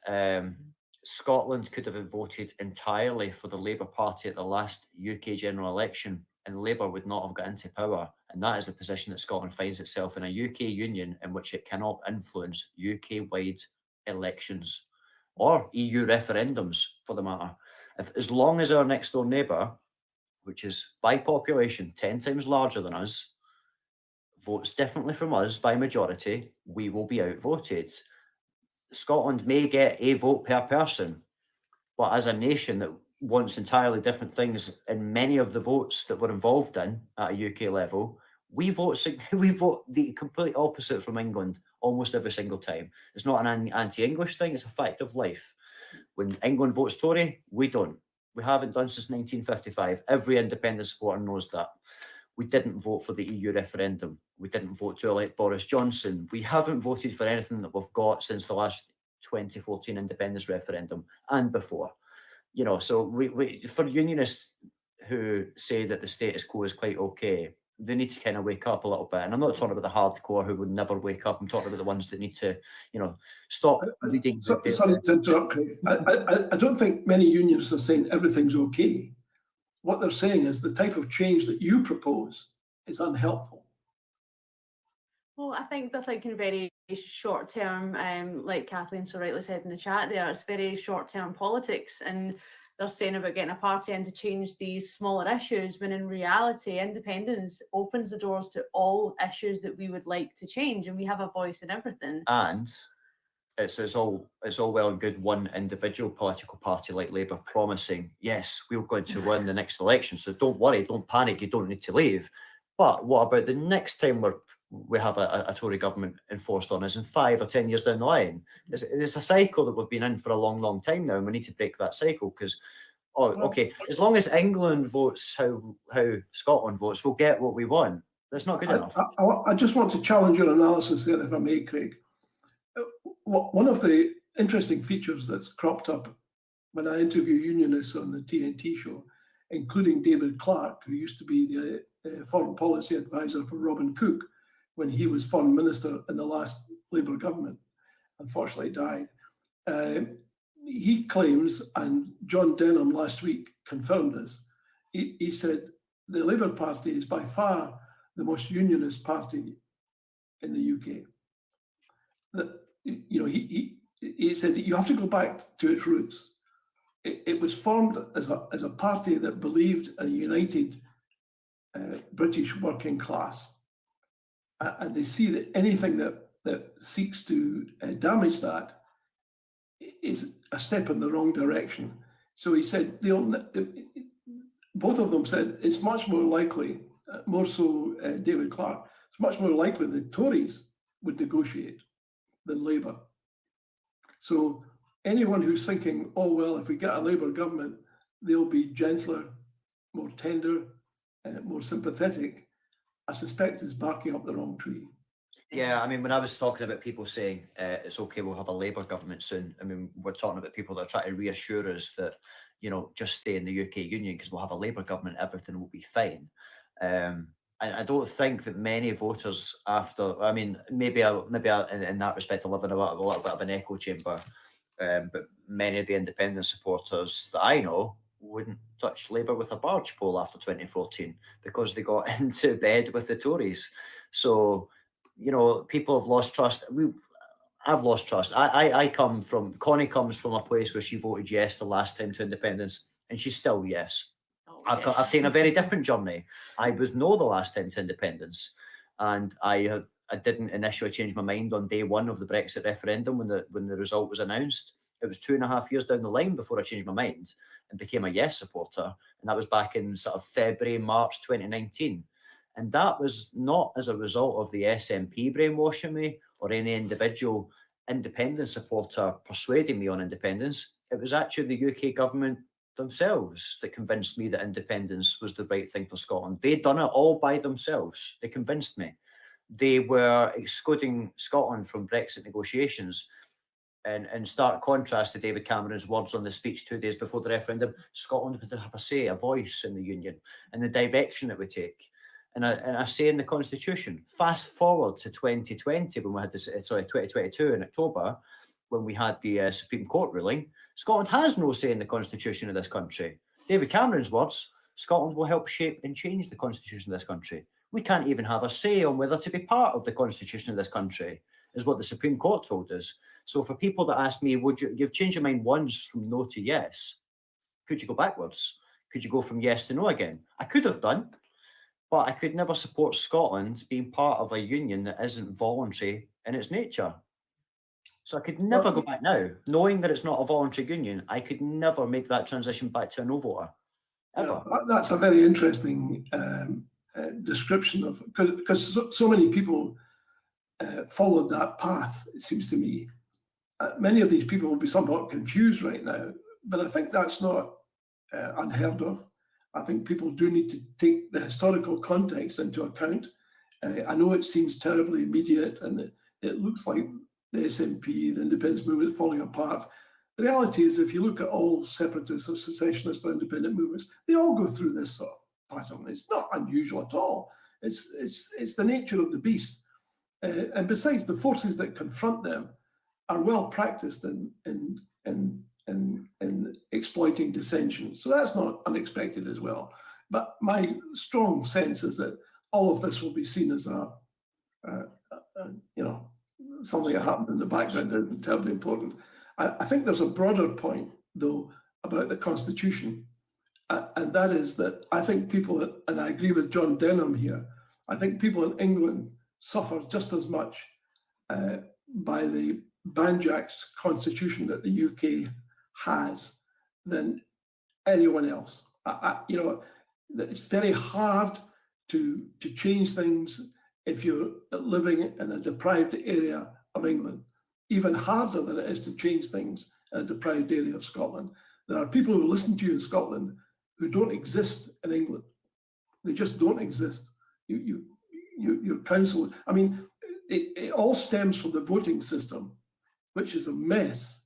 Scotland could have voted entirely for the Labour Party at the last UK general election, and Labour would not have got into power. And that is the position that Scotland finds itself in, a UK union in which it cannot influence UK-wide elections or EU referendums, for the matter. As long as our next door neighbour, which is by population 10 times larger than us, votes differently from us by majority, we will be outvoted. Scotland may get a vote per person, but as a nation that wants entirely different things in many of the votes that we're involved in at a UK level, we vote the complete opposite from England almost every single time. It's not an anti-English thing, it's a fact of life. When England votes Tory, we don't. We haven't done since 1955. Every independent supporter knows that. We didn't vote for the EU referendum. We didn't vote to elect Boris Johnson. We haven't voted for anything that we've got since the last 2014 independence referendum and before. So we for unionists who say that the status quo is quite okay, they need to kind of wake up a little bit. And I'm not talking about the hardcore who would never wake up. I'm talking about the ones that need to, stop reading. Sorry to interrupt, Craig. I don't think many unions are saying everything's okay. What they're saying is the type of change that you propose is unhelpful. Well, I think they're thinking very short term, like Kathleen so rightly said in the chat there, it's very short term politics, and they're saying about getting a party in to change these smaller issues, when in reality, independence opens the doors to all issues that we would like to change, and we have a voice in everything. And it's all well and good one individual political party like Labour promising, yes, we're going to win the next election, so don't worry, don't panic, you don't need to leave. But what about the next time we have a Tory government enforced on us in 5 or 10 years down the line? It's a cycle that we've been in for a long, long time now, and we need to break that cycle because, okay, as long as England votes how Scotland votes, we'll get what we want. That's not good enough. I just want to challenge your analysis there, if I may, Craig. One of the interesting features that's cropped up when I interview unionists on the TNT show, including David Clark, who used to be the foreign policy advisor for Robin Cook when he was foreign minister in the last Labour government, unfortunately died. He claims, and John Denham last week confirmed this, he said the Labour Party is by far the most unionist party in the UK. That, he said that you have to go back to its roots. It was formed as a party that believed in a united British working class, and they see that anything that seeks to damage that is a step in the wrong direction. So he said both of them said it's much more likely, more so David Clark, it's much more likely the Tories would negotiate than Labour. So anyone who's thinking, oh, well, if we get a Labour government, they'll be gentler, more tender, more sympathetic, I suspect is barking up the wrong tree. Yeah, I mean, when I was talking about people saying it's okay, we'll have a Labour government soon, I mean, we're talking about people that are trying to reassure us that, just stay in the UK Union because we'll have a Labour government, everything will be fine. I don't think that many voters after, I mean, maybe in that respect, I live in a little bit of an echo chamber, but many of the independent supporters that I know wouldn't touch Labour with a barge pole after 2014 because they got into bed with the Tories. So, people have lost trust. I've lost trust. Connie comes from a place where she voted yes the last time to independence, and she's still yes. I've taken a very different journey. I was no the last time to independence, and I didn't initially change my mind on day one of the Brexit referendum when the result was announced. It was 2.5 years down the line before I changed my mind and became a yes supporter, and that was back in sort of February, March 2019. And that was not as a result of the SNP brainwashing me or any individual independent supporter persuading me on independence. It was actually the UK government themselves that convinced me that independence was the right thing for Scotland. They'd done it all by themselves. They convinced me. They were excluding Scotland from Brexit negotiations. And in stark contrast to David Cameron's words on the speech 2 days before the referendum, Scotland was to have a say, a voice in the union and the direction it would take. And I say in the Constitution, fast forward to 2020 when we had 2022 in October, when we had the Supreme Court ruling, Scotland has no say in the constitution of this country. David Cameron's words, Scotland will help shape and change the constitution of this country. We can't even have a say on whether to be part of the constitution of this country, is what the Supreme Court told us. So for people that ask me, you've changed your mind once from no to yes, could you go backwards? Could you go from yes to no again? I could have done, but I could never support Scotland being part of a union that isn't voluntary in its nature. So I could never go back now, knowing that it's not a voluntary union. I could never make that transition back to a no voter, ever. Yeah, that's a very interesting description of, because so many people followed that path, it seems to me. Many of these people will be somewhat confused right now, but I think that's not unheard of. I think people do need to take the historical context into account. I know it seems terribly immediate and it looks like the SNP, the independence movement, is falling apart. The reality is, if you look at all separatist or secessionist or independent movements, they all go through this sort of pattern. It's not unusual at all. It's the nature of the beast. And besides, the forces that confront them are well practiced in exploiting dissension. So that's not unexpected as well. But my strong sense is that all of this will be seen as something that happened in the background that isn't terribly important. I think there's a broader point, though, about the Constitution. And that is that I think people, and I agree with John Denham here, I think people in England suffer just as much by the banjaxed constitution that the UK has than anyone else. It's very hard to change things if you're living in a deprived area of England. Even harder than it is to change things in a deprived area of Scotland. There are people who listen to you in Scotland who don't exist in England. They just don't exist. Your council, I mean, it all stems from the voting system, which is a mess.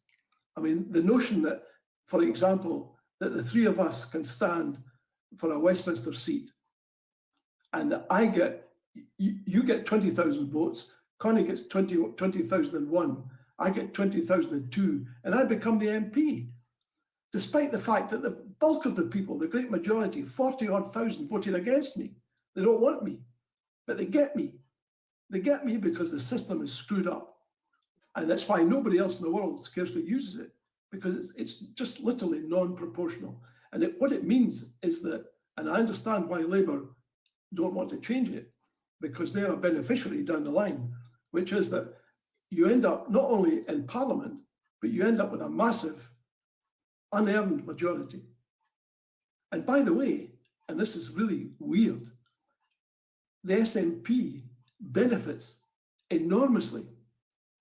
I mean, the notion that, for example, that the three of us can stand for a Westminster seat, and that you get 20,000 votes, Connie gets 20,001, I get 20,002, and I become the MP, despite the fact that the bulk of the people, the great majority, 40-odd thousand, voted against me. They don't want me, but they get me. They get me because the system is screwed up. And that's why nobody else in the world scarcely uses it, because it's just literally non-proportional. And what it means is that, and I understand why Labour don't want to change it, because they're a beneficiary down the line, which is that you end up not only in Parliament, but you end up with a massive unearned majority. And by the way, and this is really weird, the SNP benefits enormously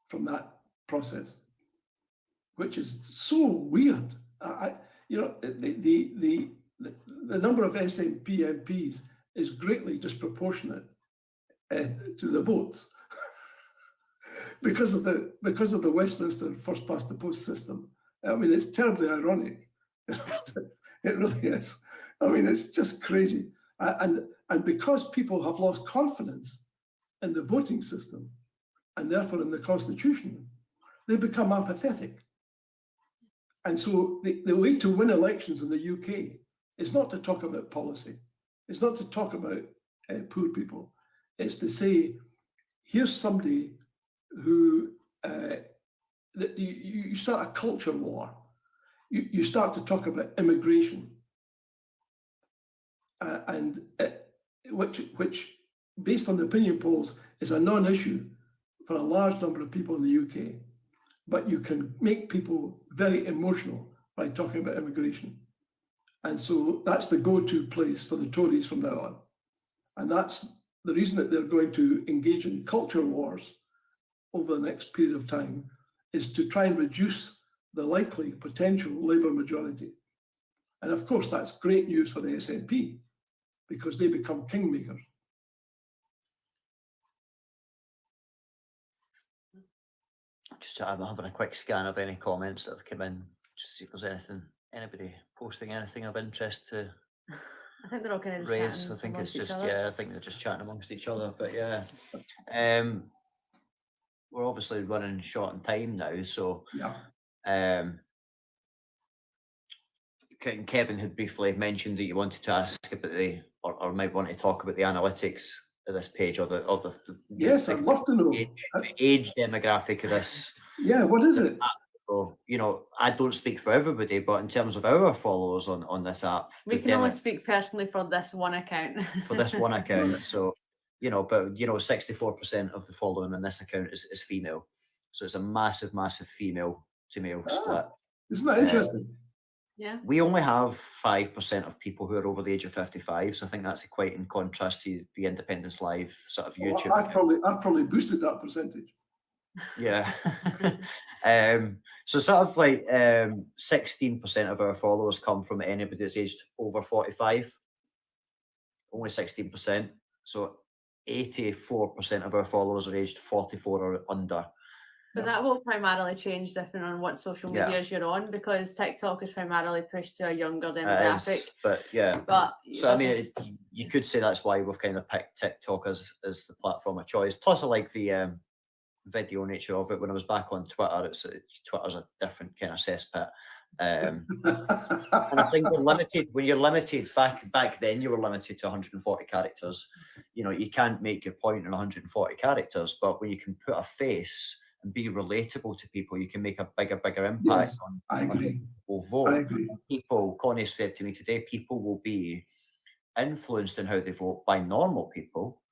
from that process, which is so weird. The number of SNP MPs is greatly disproportionate to the votes because of the Westminster first past the post system. I mean, it's terribly ironic. It really is. I mean, it's just crazy. And because people have lost confidence in the voting system and therefore in the Constitution, they become apathetic. And so the way to win elections in the UK is not to talk about policy. It's not to talk about poor people. It's to say, here's somebody who, you start a culture war. You start to talk about immigration, which, based on the opinion polls, is a non-issue for a large number of people in the UK. But you can make people very emotional by talking about immigration. And so that's the go-to place for the Tories from now on. And that's the reason that they're going to engage in culture wars over the next period of time, is to try and reduce the likely potential Labour majority. And of course, that's great news for the SNP, because they become kingmakers. I'm having a quick scan of any comments that have come in, just to see if there's anybody posting anything of interest to I think they're all kind of raise. I think it's just, I think they're just chatting amongst each other. But yeah, we're obviously running short on time now, so yeah. Kevin had briefly mentioned that you wanted to ask about or might want to talk about the analytics of this page, or the yes, I'd love to know the age demographic of this. Yeah, what is it? So, I don't speak for everybody, but in terms of our followers on this app, we can only speak personally for this one account. For this one account, so but 64% of the following on this account is female, so it's a massive female to male split. Isn't that interesting? Yeah, we only have 5% of people who are over the age of 55, so I think that's quite in contrast to the Independence Live sort of YouTube. I've probably boosted that percentage. Yeah. So sort of like 16% of our followers come from anybody that's aged over 45. Only 16%. So 84% of our followers are aged 44 or under. But that will primarily change depending on what social medias you're on, because TikTok is primarily pushed to a younger demographic. So I mean, you could say that's why we've kind of picked TikTok as the platform of choice. Plus, I like the video nature of it. When I was back on Twitter, Twitter's a different kind of cesspit. And I think when you're limited back then, you were limited to 140 characters. You can't make your point in 140 characters, but when you can put a face and be relatable to people, you can make a bigger impact. Yes, I agree. Will vote. I agree. People, Connie said to me today, people will be influenced in how they vote by normal people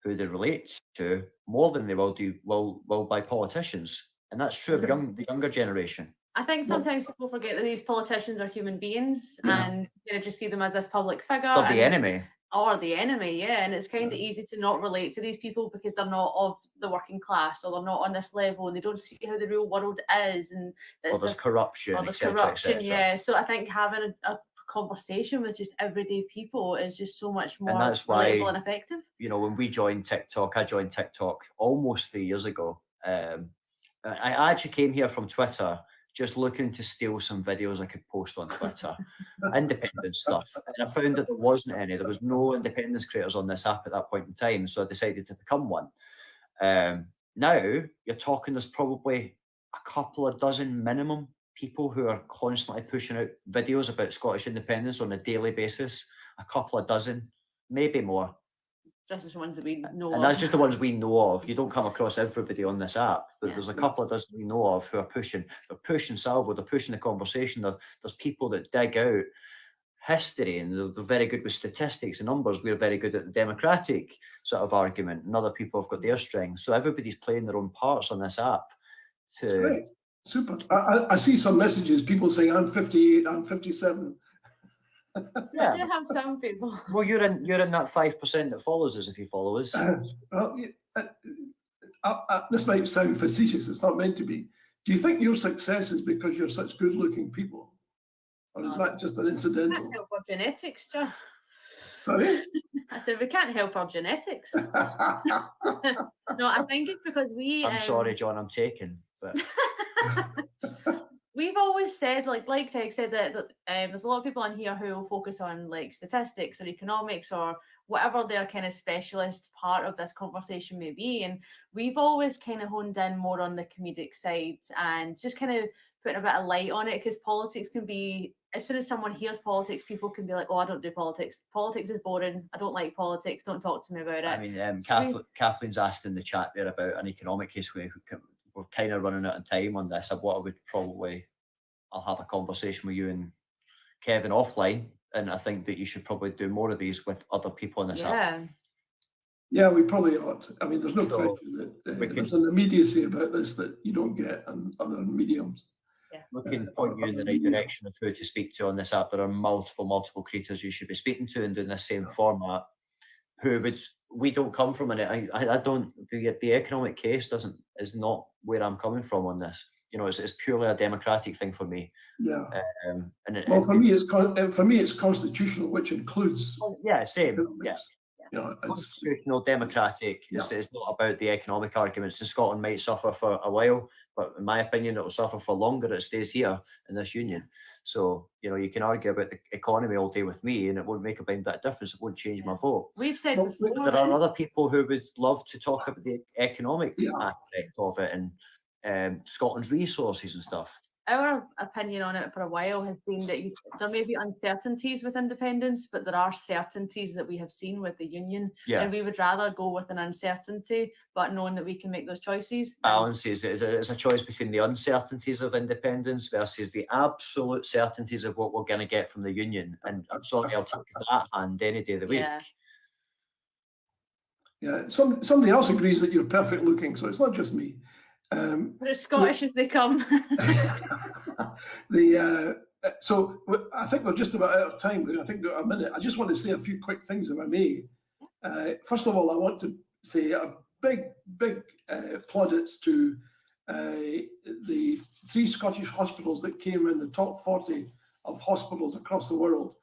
who they relate to more than they will by politicians. And that's true of the younger generation. I think sometimes people forget that these politicians are human beings Yeah. and just see them as this public figure. They're the enemy. Or the enemy, yeah. And it's kind of easy to not relate to these people because they're not of the working class or they're not on this level and they don't see how the real world is. And Or there's corruption, or there's etc., corruption, etc. yeah. So I think having a conversation with just everyday people is just so much more that's why, relatable and effective. When we joined TikTok, I joined TikTok almost 3 years ago. I actually came here from Twitter just looking to steal some videos I could post on Twitter, independent stuff. And I found that there wasn't any. There was no independence creators on this app at that point in time, so I decided to become one. Now you're talking, there's probably a couple of dozen minimum people who are constantly pushing out videos about Scottish independence on a daily basis. A couple of dozen, maybe more. Just as ones that we know And of. that's just the ones we know of. You don't come across everybody on this app, but Yeah. there's a couple of dozen we know of who are pushing. They're pushing Salvo. They're pushing the conversation. There's people that dig out history, and they're very good with statistics and numbers. We're very good at the democratic sort of argument, and other people have got their strengths. So everybody's playing their own parts on this app. That's great. Super. I see some messages, people saying I'm 58, I'm 57. Yeah. I do have some people. Well, you're in that 5% that follows us if you follow us. Well, this might sound facetious, it's not meant to be. Do you think your success is because you're such good-looking people? Or is that just an We incidental? can't help our genetics, Joe. Sorry? I said we can't help our genetics. No, I think it's because we. I'm sorry, John, I'm taken. But We've always said, like Craig said, that there's a lot of people on here who will focus on like statistics or economics or whatever their kind of specialist part of this conversation may be. And we've always kind of honed in more on the comedic side and just kind of putting a bit of light on it, because politics can be, as soon as someone hears politics, people can be like, oh, I don't do politics. Politics is boring. I don't like politics. Don't talk to me about it. I mean, So Kathleen's asked in the chat there about an economic case. We're kind of running out of time on this. I'll have a conversation with you and Kevin offline, and I think that you should probably do more of these with other people in this app. Yeah, we probably ought. I mean, there's no So, question that there's an immediacy about this that you don't get on other mediums. Yeah. We can point you in the right direction of who to speak to on this app. There are multiple creators you should be speaking to and doing the same format. We don't come from it. I don't. The economic case is not where I'm coming from on this. It's purely a democratic thing for me. Yeah. For me, it's constitutional, which includes. Yeah, same. economics. Yeah. Constitutional, democratic. It's not about the economic arguments. And Scotland might suffer for a while, but in my opinion, it will suffer for longer. It stays here in this union. So you can argue about the economy all day with me, and it won't make a bit of difference. It won't change my vote. We've said before, there are other people who would love to talk about the economic aspect of it and Scotland's resources and stuff. Our opinion on it for a while has been that there may be uncertainties with independence, but there are certainties that we have seen with the union. Yeah. And we would rather go with an uncertainty, but knowing that we can make those choices. Balances. It's a choice between the uncertainties of independence versus the absolute certainties of what we're going to get from the union. And I'm sorry, I'll take that hand any day of the week. Yeah. Somebody else agrees that you're perfect looking, so it's not just me. They're as Scottish as they come. So I think we're just about out of time. I think we've got a minute. I just want to say a few quick things, if I may. First of all, I want to say a big plaudits to the 3 Scottish hospitals that came in the top 40 of hospitals across the world.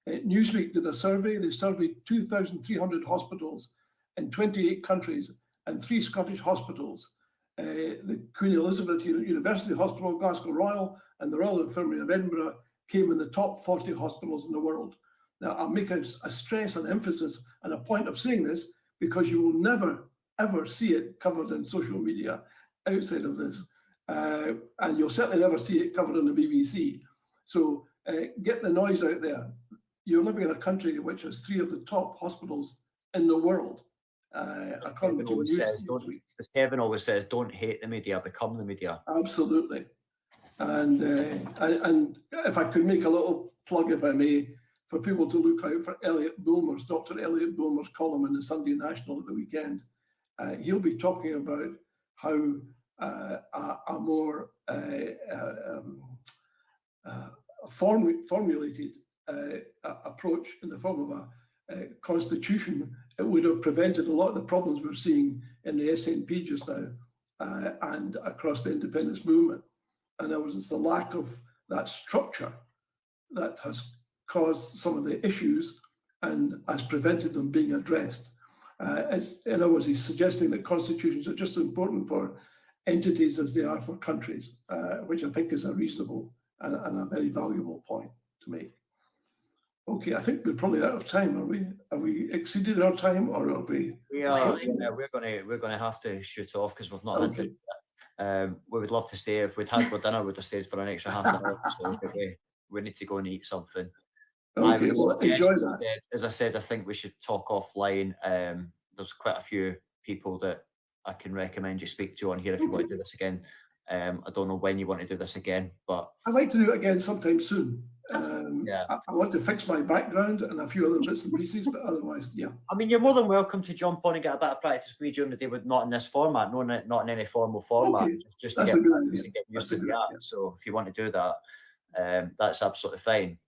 Newsweek did a survey. They surveyed 2,300 hospitals in 28 countries, and 3 Scottish hospitals. The Queen Elizabeth University Hospital, Glasgow Royal, and the Royal Infirmary of Edinburgh came in the top 40 hospitals in the world. Now, I'll make a stress and emphasis and a point of saying this because you will never, ever see it covered in social media outside of this. And you'll certainly never see it covered on the BBC. So get the noise out there. You're living in a country which has 3 of the top hospitals in the world. As Kevin always says, don't hate the media, become the media. Absolutely. And if I could make a little plug, if I may, for people to look out for Dr. Elliot Bulmer's column in the Sunday National at the weekend. He'll be talking about how a more formulated approach in the form of a constitution, it would have prevented a lot of the problems we're seeing in the SNP just now and across the independence movement. And there was the lack of that structure that has caused some of the issues and has prevented them being addressed. In other words, he's suggesting that constitutions are just as important for entities as they are for countries, which I think is a reasonable and a very valuable point to make. Okay, I think we're probably out of time, are we? Have we exceeded our time, or are we? We are. Yeah, we're going to have to shoot off because we've not had it. We would love to stay. If we'd had our dinner, we'd have stayed for an extra half an hour. So we need to go and eat something. Okay, well, enjoy that. As I said, I think we should talk offline. There's quite a few people that I can recommend you speak to on here if you want to do this again. I don't know when you want to do this again, but I'd like to do it again sometime soon. Yeah, I want to fix my background and a few other bits and pieces, but otherwise, yeah. I mean, you're more than welcome to jump on and get a bit of practice with me during the day, but not in this format, not in any formal format, Okay, just to that's get a good practice idea. and get used That's a to the good app. idea. So if you want to do that, that's absolutely fine.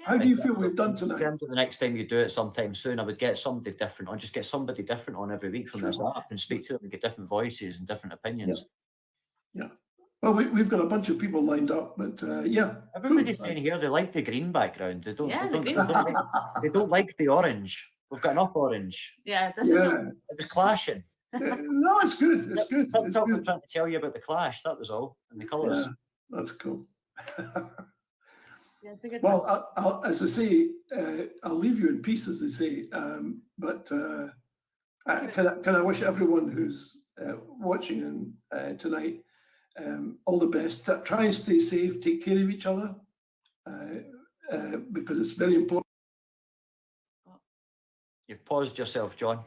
How do you feel we've done In tonight? terms of the next time you do it sometime soon, I would get somebody different on, just get somebody different on every week from this Sure. app and speak to them and get different voices and different opinions. Yeah. Well, we've got a bunch of people lined up, but yeah. Everybody's cool. saying here they like the green background. They don't. Yeah, they, the don't they don't like the orange. We've got enough orange. Yeah, this Yeah. It was clashing. No, it's good. It's good. That's It's all I'm good. trying to tell you about the clash. That was all, and the colours. Yeah, that's cool. Yeah, it's a good Well, one. I'll, as I say, I'll leave you in peace, as they say. But can I wish everyone who's watching tonight all the best. Try and stay safe. Take care of each other because it's very important. You've paused yourself, John.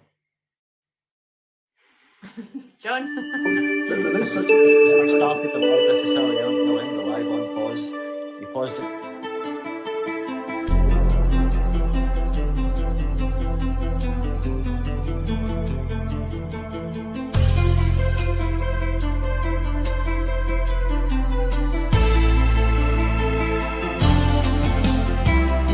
John. There is such I started the live. This is how I am. The live on pause. You paused it.